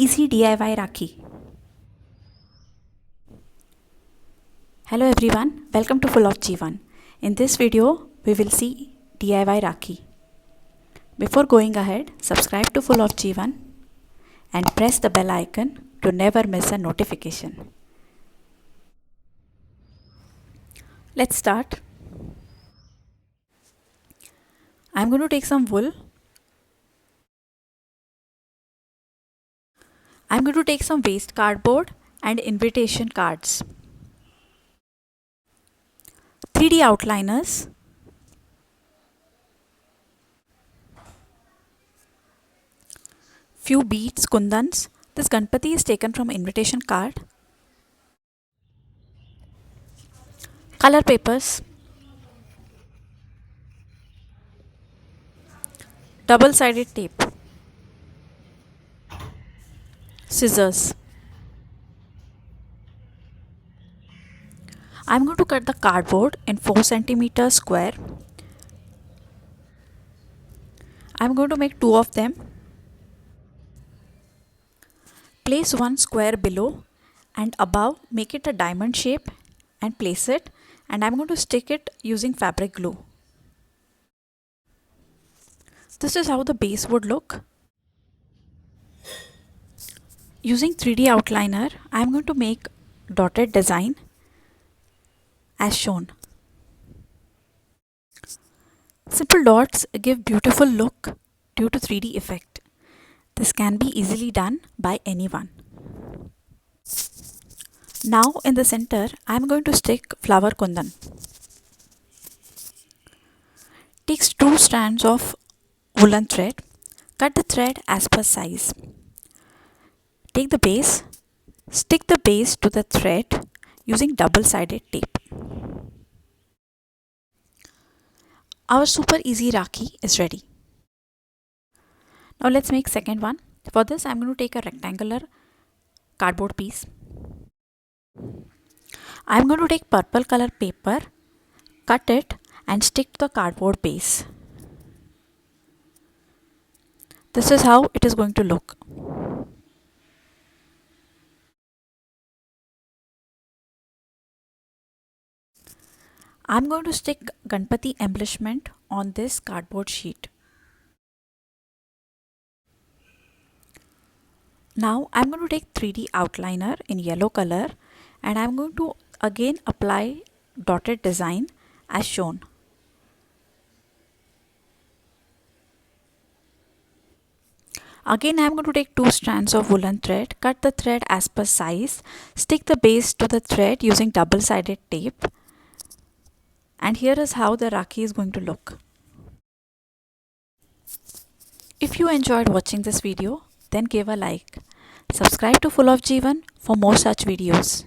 Easy DIY Rakhi. Hello everyone, welcome to Full of Jeevan. In this video, we will see DIY Rakhi. Before going ahead, subscribe to Full of Jeevan and press the bell icon to never miss a notification. Let's start. I'm going to take some wool. I'm going to take some waste cardboard and invitation cards. 3D outliners. Few beads, kundans. This Ganpati is taken from invitation card. Color papers. Double-sided tape. Scissors. I'm going to cut the cardboard in 4 cm square. I'm going to make 2 of them. Place one square below and above, make it a diamond shape and place it, and I'm going to stick it using fabric glue. This is how the base would look. Using 3D outliner, I'm going to make dotted design as shown. Simple dots give beautiful look due to 3D effect. This can be easily done by anyone. Now in the center, I am going to stick flower kundan. Take 2 strands of woolen thread. Cut the thread as per size. Take the base. Stick the base to the thread using double-sided tape. Our super easy Rakhi is ready. Now let's make second one. For this, I'm going to take a rectangular cardboard piece. I'm going to take purple color paper, cut it and stick to the cardboard base. This is how it is going to look. I'm going to stick Ganpati embellishment on this cardboard sheet. Now I'm going to take 3D outliner in yellow color and I'm going to again apply dotted design as shown. Again I'm going to take 2 strands of woolen thread, cut the thread as per size, stick the base to the thread using double-sided tape, and here is how the Rakhi is going to look. If you enjoyed watching this video, then give a like. Subscribe to Full of Jeevan for more such videos.